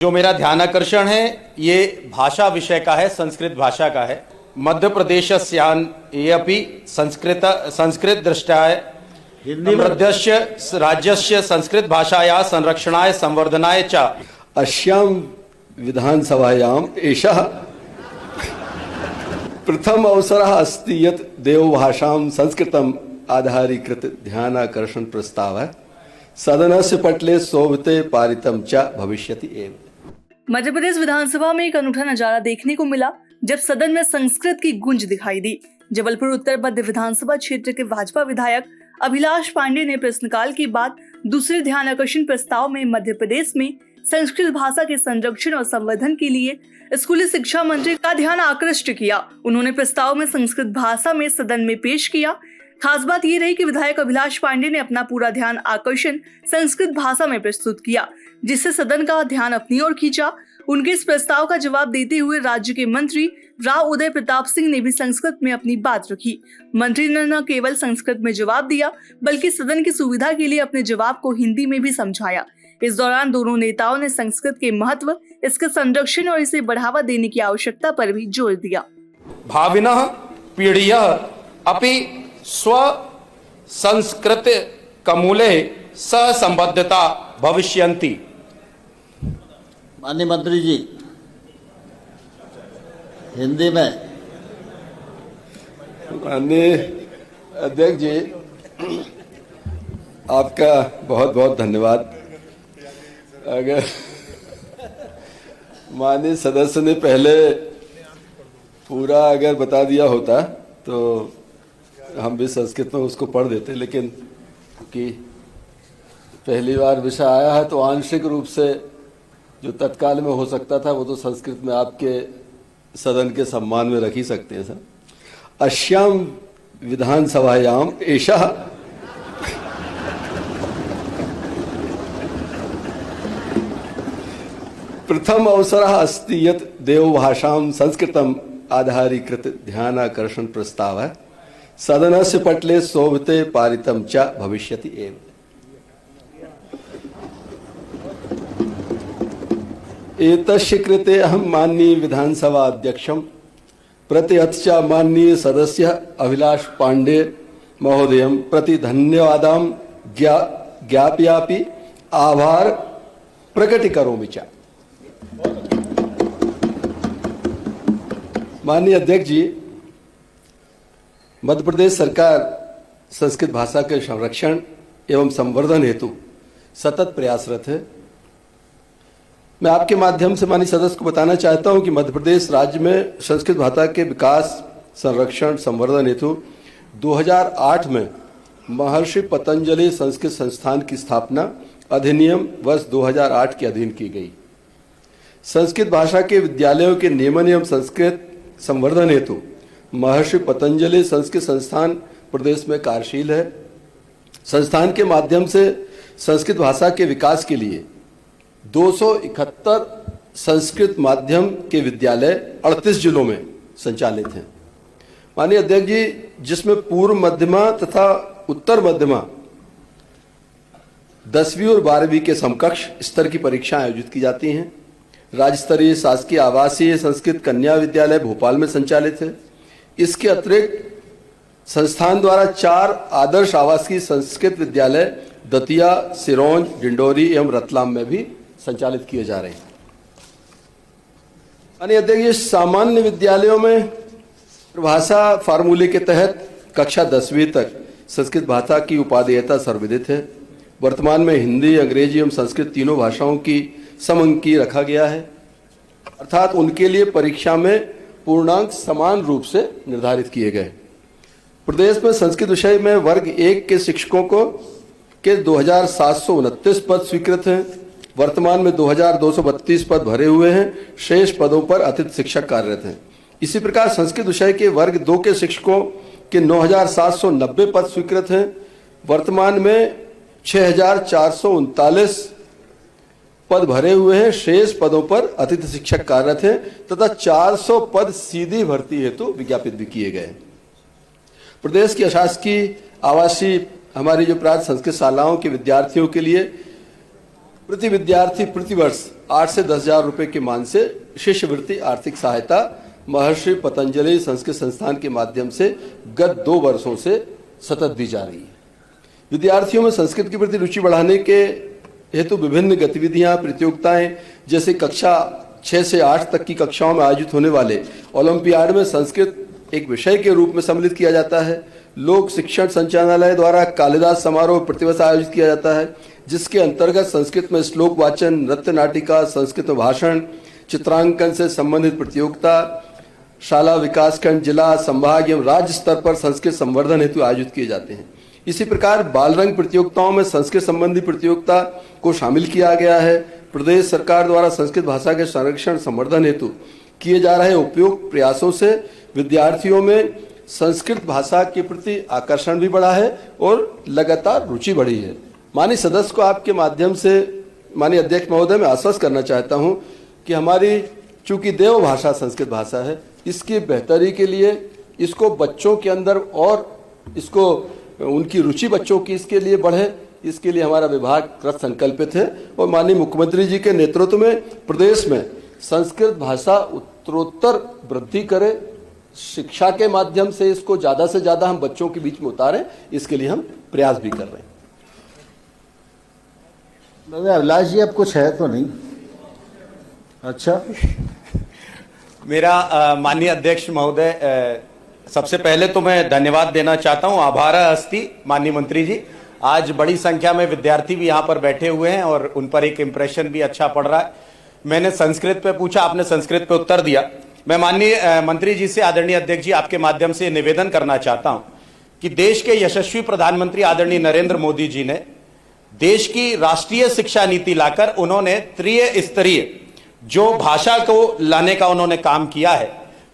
जो मेरा ध्यान आकर्षण है ये भाषा विषय का है, संस्कृत भाषा का है। मध्य प्रदेशस्यान ये अपि संस्कृत दृष्टाय समृद्धस्य राज्यस्य संस्कृत भाषाया संरक्षणाय संवर्धनाय च अस्यां विधानसभायाम् एषः प्रथम अवसरः अस्ति यत् देवभाषां संस्कृतम् आधारीकृत ध्यानाकर्षण प्रस्तावः सदनस्य पटले शोभते पारितम च भविष्यति एव। मध्य प्रदेश विधानसभा में एक अनूठा नजारा देखने को मिला जब सदन में संस्कृत की गूंज दिखाई दी। जबलपुर उत्तर मध्य विधानसभा क्षेत्र के भाजपा विधायक अभिलाष पांडे ने प्रश्नकाल के बाद दूसरे ध्यानाकर्षण प्रस्ताव में मध्य प्रदेश में संस्कृत भाषा के संरक्षण और संवर्धन के लिए स्कूली शिक्षा मंत्री का ध्यान आकृष्ट किया। उन्होंने प्रस्ताव में संस्कृत भाषा में सदन में पेश किया। खास बात ये रही कि विधायक अभिलाष पांडे ने अपना पूरा ध्यान आकर्षण संस्कृत भाषा में प्रस्तुत किया, जिससे सदन का ध्यान अपनी ओर खींचा। उनके इस प्रस्ताव का जवाब देते हुए राज्य के मंत्री राव उदय प्रताप सिंह ने भी संस्कृत में अपनी बात रखी। मंत्री ने न केवल संस्कृत में जवाब दिया बल्कि सदन की सुविधा के लिए अपने जवाब को हिंदी में भी समझाया। इस दौरान दोनों नेताओं ने संस्कृत के महत्व, इसके संरक्षण और इसे बढ़ावा देने की आवश्यकता पर भी जोर दिया। भाविनः पीढ़ियः अपि स्व संस्कृत कमूले सह संबद्धता भविष्यन्ति। माननीय मंत्री जी, हिंदी में। माननीय अध्यक्ष जी, आपका बहुत बहुत धन्यवाद। अगर माननीय सदस्य ने पहले पूरा अगर बता दिया होता तो हम भी संस्कृत में उसको पढ़ देते, लेकिन कि पहली बार विषय आया है तो आंशिक रूप से जो तत्काल में हो सकता था वो तो संस्कृत में आपके सदन के सम्मान में रख ही सकते हैं सर। अस्यां विधानसभायाम एषः प्रथम अवसरः अस्ति यत् देवभाषां संस्कृतम् आधारीकृत ध्यानाकर्षण प्रस्तावः सदनस्य पटले शोभते पारितम च भविष्यति एव। एतस्य कृते अहं माननीय विधानसभा अध्यक्षं प्रति अथ च माननीय सदस्य अभिलाष पांडे महोदयं प्रति धन्यवादां ज्ञापयामि, आभार प्रकटीकरोमि च। माननीय अध्यक्ष जी, मध्य प्रदेश सरकार संस्कृत भाषा के संरक्षण एवं संवर्धन हेतु सतत प्रयासरत है। मैं आपके माध्यम से माननीय सदस्य को बताना चाहता हूं कि मध्य प्रदेश राज्य में संस्कृत भाषा के विकास, संरक्षण, संवर्धन हेतु 2008 में महर्षि पतंजलि संस्कृत संस्थान की स्थापना अधिनियम वर्ष 2008 के अधीन की गई। संस्कृत भाषा के विद्यालयों के नियमन एवं संस्कृत संवर्धन हेतु महर्षि पतंजलि संस्कृत संस्थान प्रदेश में कार्यशील है। संस्थान के माध्यम से संस्कृत भाषा के विकास के लिए 271 संस्कृत माध्यम के विद्यालय 38 जिलों में संचालित हैं। माननीय अध्यक्ष जी, जिसमें पूर्व मध्यमा तथा उत्तर मध्यमा 10वीं और 12वीं के समकक्ष स्तर की परीक्षाएं आयोजित की जाती हैं। राज्य स्तरीय शासकीय आवासीय संस्कृत कन्या विद्यालय भोपाल में संचालित है। इसके अतिरिक्त संस्थान द्वारा 4 आदर्श आवासीय संस्कृत विद्यालय दतिया, सिरोंज, डिंडोरी एवं रतलाम में भी संचालित किए जा रहे हैं। माननीय अध्यक्ष, सामान्य विद्यालयों में भाषा फार्मूले के तहत कक्षा 10वीं तक संस्कृत भाषा की उपादेयता सर्वविदित है। वर्तमान में हिंदी, अंग्रेजी एवं संस्कृत तीनों भाषाओं की समअंकी रखा गया है, अर्थात उनके लिए परीक्षा में पूर्णांक समान रूप से निर्धारित किए गए। प्रदेश में संस्कृत विषय में वर्ग 1 के शिक्षकों को के 2729 पद स्वीकृत हैं। वर्तमान में 2232 पद भरे हुए हैं। शेष पदों पर अतिथि शिक्षक कार्यरत हैं। इसी प्रकार संस्कृत विषय के वर्ग 2 के शिक्षकों के 9790 पद स्वीकृत हैं। वर्तमान में 6439 पद भरे हुए हैं। शेष पदों पर अतिथि शिक्षक कार्यरत हैं तथा 400 पद सीधी भर्ती हेतु विज्ञापित भी किए गए। प्रदेश की अशासकीय आवासीय हमारी जो प्राथ संस्कृत शालाओं के विद्यार्थियों के लिए प्रति विद्यार्थी प्रतिवर्ष 8 से 10 हजार रुपए के मान से शिष्यवृत्ति आर्थिक सहायता महर्षि पतंजलि संस्कृत संस्थान के माध्यम से गत 2 वर्षों से सतत दी जा रही है। विद्यार्थियों में संस्कृत के प्रति रुचि बढ़ाने के हेतु विभिन्न गतिविधियां, प्रतियोगिताएं जैसे कक्षा 6 से 8 तक की कक्षाओं में आयोजित होने वाले ओलंपियाड में संस्कृत एक विषय के रूप में सम्मिलित किया जाता है। लोक शिक्षण संचालनालय द्वारा कालिदास समारोह प्रतिवर्ष आयोजित किया जाता है, जिसके अंतर्गत संस्कृत में श्लोक वाचन, नृत्य नाटिका, संस्कृत में भाषण, चित्रांकन से संबंधित प्रतियोगिता शाला, विकासखंड, जिला, संभाग एवं राज्य स्तर पर संस्कृत संवर्धन हेतु आयोजित किए जाते हैं। इसी प्रकार बाल रंग प्रतियोगिताओं में संस्कृत संबंधी प्रतियोगिता को शामिल किया गया है। प्रदेश सरकार द्वारा संस्कृत भाषा के संरक्षण संवर्धन हेतु किए जा रहे उपयुक्त प्रयासों से विद्यार्थियों में संस्कृत भाषा के प्रति आकर्षण भी बढ़ा है और लगातार रुचि बढ़ी है। माननीय सदस्य को आपके माध्यम से माननीय अध्यक्ष महोदय मैं आश्वस्त करना चाहता हूं कि हमारी चूंकि देव भाषा संस्कृत भाषा है, इसकी बेहतरी के लिए इसको बच्चों के अंदर और इसको उनकी रुचि बच्चों की इसके लिए बढ़े, इसके लिए हमारा विभाग कृत संकल्पित है और माननीय मुख्यमंत्री जी के नेतृत्व में प्रदेश में संस्कृत भाषा उत्तरोत्तर वृद्धि करे, शिक्षा के माध्यम से इसको ज्यादा से ज्यादा हम बच्चों के बीच में उतारें, इसके लिए हम प्रयास भी कर रहे हैं। अभिलाष जी अब कुछ है तो नहीं? अच्छा, मेरा माननीय अध्यक्ष महोदय, सबसे पहले तो मैं धन्यवाद देना चाहता हूं, आभार अस्ति माननीय मंत्री जी। आज बड़ी संख्या में विद्यार्थी भी यहाँ पर बैठे हुए हैं और उन पर एक इम्प्रेशन भी अच्छा पड़ रहा है। मैंने संस्कृत पे पूछा, आपने संस्कृत पे उत्तर दिया। मैं माननीय मंत्री जी से, आदरणीय अध्यक्ष जी, आपके माध्यम से निवेदन करना चाहता हूं कि देश के यशस्वी प्रधानमंत्री आदरणीय नरेंद्र मोदी जी ने देश की राष्ट्रीय शिक्षा नीति लाकर उन्होंने त्रिस्तरीय जो भाषा को लाने का उन्होंने काम किया है,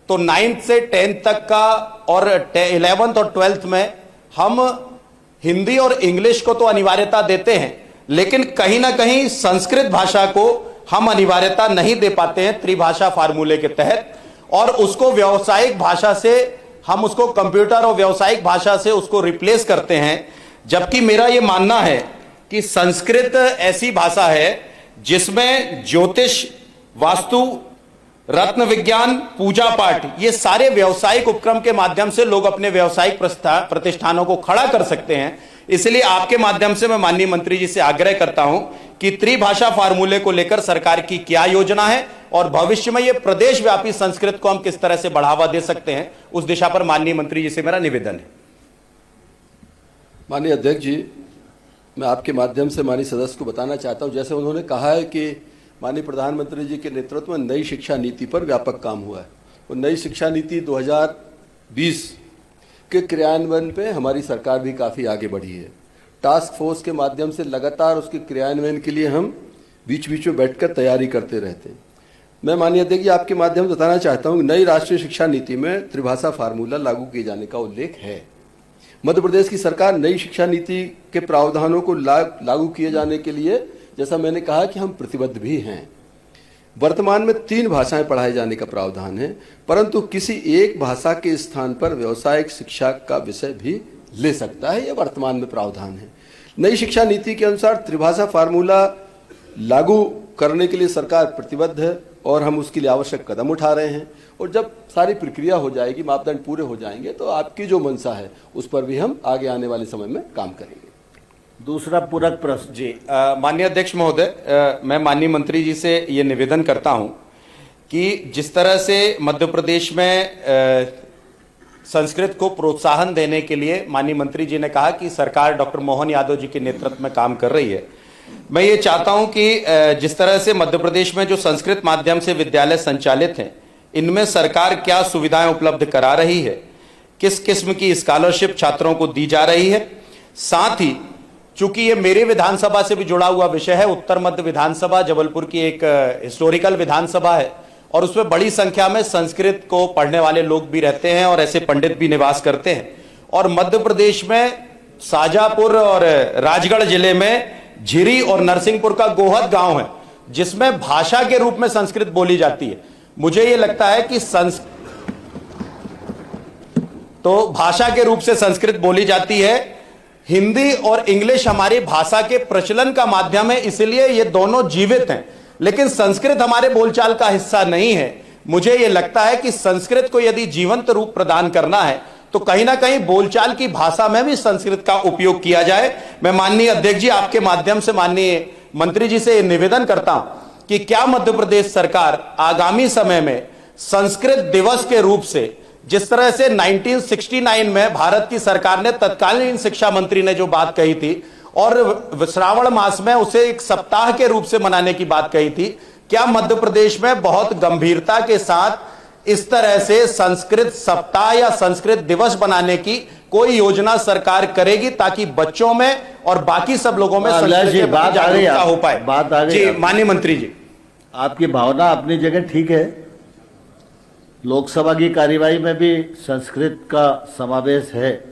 तो 9th से 10th तक का और 11th और 12th में हम हिंदी और इंग्लिश को तो अनिवार्यता देते हैं, लेकिन कहीं ना कहीं संस्कृत भाषा को हम अनिवार्यता नहीं दे पाते हैं त्रिभाषा फार्मूले के तहत, और उसको व्यावसायिक भाषा से हम उसको कंप्यूटर और व्यावसायिक भाषा से उसको रिप्लेस करते हैं। जबकि मेरा यह मानना है कि संस्कृत ऐसी भाषा है जिसमें ज्योतिष, वास्तु, रत्न विज्ञान, पूजा पाठ, ये सारे व्यावसायिक उपक्रम के माध्यम से लोग अपने व्यावसायिक प्रतिष्ठानों को खड़ा कर सकते हैं। इसलिए आपके माध्यम से मैं माननीय मंत्री जी से आग्रह करता हूं कि त्रिभाषा फार्मूले को लेकर सरकार की क्या योजना है और भविष्य में ये प्रदेश व्यापी संस्कृत को हम किस तरह से बढ़ावा दे सकते हैं, उस दिशा पर माननीय मंत्री जी से मेरा निवेदन है। माननीय अध्यक्ष जी, मैं आपके माध्यम से माननीय सदस्य को बताना चाहता हूं, जैसे उन्होंने कहा है कि माननीय प्रधानमंत्री जी के नेतृत्व में नई शिक्षा नीति पर व्यापक काम हुआ है और नई शिक्षा नीति 2020 के क्रियान्वयन पे हमारी सरकार भी काफ़ी आगे बढ़ी है। टास्क फोर्स के माध्यम से लगातार उसके क्रियान्वयन के लिए हम बीच बीच में बैठकर तैयारी करते रहते हैं। मैं माननीय अध्यक्ष जी आपके माध्यम से बताना चाहता हूँ कि नई राष्ट्रीय शिक्षा नीति में त्रिभाषा फार्मूला लागू किए जाने का उल्लेख है। मध्य प्रदेश की सरकार नई शिक्षा नीति के प्रावधानों को लागू किए जाने के लिए, जैसा मैंने कहा, कि हम प्रतिबद्ध भी हैं। वर्तमान में 3 भाषाएं पढ़ाए जाने का प्रावधान है, परंतु किसी एक भाषा के स्थान पर व्यावसायिक शिक्षा का विषय भी ले सकता है, यह वर्तमान में प्रावधान है। नई शिक्षा नीति के अनुसार त्रिभाषा फार्मूला लागू करने के लिए सरकार प्रतिबद्ध है और हम उसके लिए आवश्यक कदम उठा रहे हैं। और जब सारी प्रक्रिया हो जाएगी, मापदंड पूरे हो जाएंगे, तो आपकी जो मंशा है उस पर भी हम आगे आने वाले समय में काम करेंगे। दूसरा पूरक प्रश्न जी, माननीय अध्यक्ष महोदय, मैं माननीय मंत्री जी से ये निवेदन करता हूं कि जिस तरह से मध्य प्रदेश में संस्कृत को प्रोत्साहन देने के लिए माननीय मंत्री जी ने कहा कि सरकार डॉक्टर मोहन यादव जी के नेतृत्व में काम कर रही है, मैं ये चाहता हूं कि जिस तरह से मध्य प्रदेश में जो संस्कृत माध्यम से विद्यालय संचालित हैं, इनमें सरकार क्या सुविधाएं उपलब्ध करा रही है, किस किस्म की स्कॉलरशिप छात्रों को दी जा रही है। साथ ही चूंकि ये मेरे विधानसभा से भी जुड़ा हुआ विषय है, उत्तर मध्य विधानसभा जबलपुर की एक हिस्टोरिकल विधानसभा है और उसमें बड़ी संख्या में संस्कृत को पढ़ने वाले लोग भी रहते हैं और ऐसे पंडित भी निवास करते हैं। और मध्य प्रदेश में शाजापुर और राजगढ़ जिले में झिरी और नरसिंहपुर का गोहद गांव है जिसमें भाषा के रूप में संस्कृत बोली जाती है। मुझे ये लगता है कि तो भाषा के रूप से संस्कृत बोली जाती है, हिंदी और इंग्लिश हमारी भाषा के प्रचलन का माध्यम है, इसलिए ये दोनों जीवित हैं, लेकिन संस्कृत हमारे बोलचाल का हिस्सा नहीं है। मुझे ये लगता है कि संस्कृत को यदि जीवंत रूप प्रदान करना है तो कहीं ना कहीं बोलचाल की भाषा में भी संस्कृत का उपयोग किया जाए। मैं माननीय अध्यक्ष जी, आपके माध्यम से माननीय मंत्री जी से निवेदन करता हूं कि क्या मध्य प्रदेश सरकार आगामी समय में संस्कृत दिवस के रूप से, जिस तरह से 1969 में भारत की सरकार ने, तत्कालीन शिक्षा मंत्री ने जो बात कही थी और श्रावण मास में उसे एक सप्ताह के रूप से मनाने की बात कही थी, क्या मध्य प्रदेश में बहुत गंभीरता के साथ इस तरह से संस्कृत सप्ताह या संस्कृत दिवस बनाने की कोई योजना सरकार करेगी ताकि बच्चों में और बाकी सब लोगों में संस्कृत के प्रति जागरूकता हो पाए? बात आ गई जी माननीय मंत्री जी। आपकी भावना अपनी जगह ठीक है। लोकसभा की कार्यवाही में भी संस्कृत का समावेश है,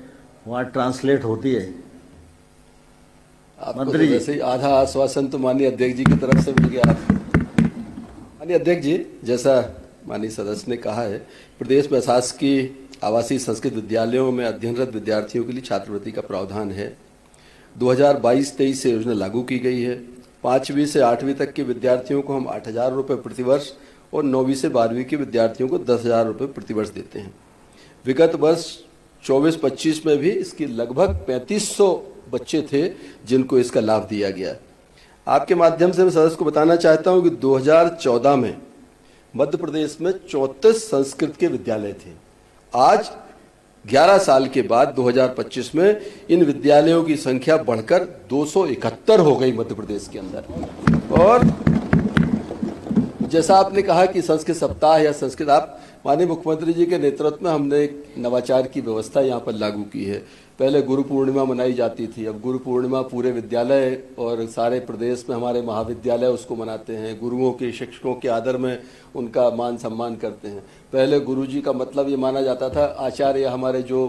वहाँ ट्रांसलेट होती है। आपको मंत्री तो जी। वैसे ही आधा आश्वासन तो माननीय अध्यक्ष जी की तरफ से मिल गया। माननीय अध्यक्ष जी, जैसा माननीय सदस्य ने कहा है, प्रदेश में शासकीय आवासीय संस्कृत विद्यालयों में अध्ययनरत विद्यार्थियों के लिए छात्रवृत्ति का प्रावधान है। 2022-23 से योजना लागू की गई है। 5वीं से 8वीं तक के विद्यार्थियों को हम 8,000 रुपये प्रतिवर्ष और 9वीं से 12वीं के विद्यार्थियों को 10,000 रुपये प्रतिवर्ष देते हैं। विगत वर्ष 24-25 में भी इसकी लगभग 3500 बच्चे थे जिनको इसका लाभ दिया गया। आपके माध्यम से मैं सदस्य को बताना चाहता हूं कि 2014 में मध्य प्रदेश में 34 संस्कृत के विद्यालय थे। आज 11 साल के बाद 2025 में इन विद्यालयों की संख्या बढ़कर 271 हो गई मध्य प्रदेश के अंदर। और जैसा आपने कहा कि संस्कृत सप्ताह या संस्कृत, आप माननीय मुख्यमंत्री जी के नेतृत्व में हमने एक नवाचार की व्यवस्था यहाँ पर लागू की है। पहले गुरु पूर्णिमा मनाई जाती थी, अब गुरु पूर्णिमा पूरे विद्यालय और सारे प्रदेश में हमारे महाविद्यालय उसको मनाते हैं। गुरुओं के, शिक्षकों के आदर में उनका मान सम्मान करते हैं। पहले गुरु जी का मतलब ये माना जाता था आचार्य हमारे जो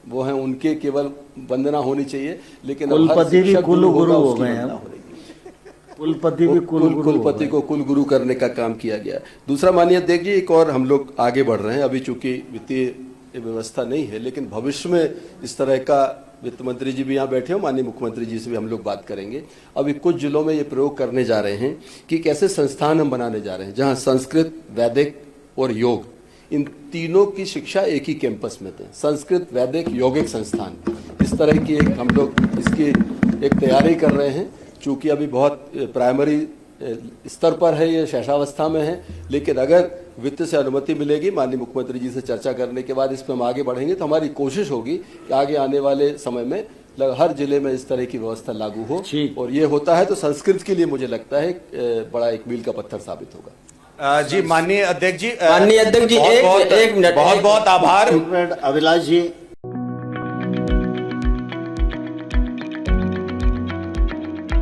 वो हैं उनके केवल वंदना होनी चाहिए, लेकिन अब हर कुलपति भी शिक्षक कुल गुरु हो उसकी गए वंदना हैं। हो रही है। कुलपति भी कुलपति को कुल गुरु करने का काम किया गया। दूसरा माननीय अध्यक्ष जी, एक और हम लोग आगे बढ़ रहे हैं। अभी चूंकि वित्तीय व्यवस्था नहीं है, लेकिन भविष्य में इस तरह का, वित्त मंत्री जी भी यहाँ बैठे हो, माननीय मुख्यमंत्री जी से भी हम लोग बात करेंगे। अभी कुछ जिलों में ये प्रयोग करने जा रहे हैं कि कैसे संस्थान हम बनाने जा रहे हैं जहाँ संस्कृत, वैदिक और योग, इन तीनों की शिक्षा एक ही कैंपस में थे। संस्कृत, वैदिक, यौगिक संस्थान, इस तरह की एक हम लोग इसकी एक तैयारी कर रहे हैं। चूँकि अभी बहुत प्राइमरी स्तर पर है, ये शैशवावस्था में है, लेकिन अगर वित्त से अनुमति मिलेगी, माननीय मुख्यमंत्री जी से चर्चा करने के बाद इस पर हम आगे बढ़ेंगे, तो हमारी कोशिश होगी कि आगे आने वाले समय में हर जिले में इस तरह की व्यवस्था लागू हो। और ये होता है तो संस्कृत के लिए मुझे लगता है बड़ा एक मील का पत्थर साबित होगा। जी माननीय अध्यक्ष जी, माननीय अध्यक्ष जी, एक मिनट, बहुत बहुत आभार। अभिलाष जी,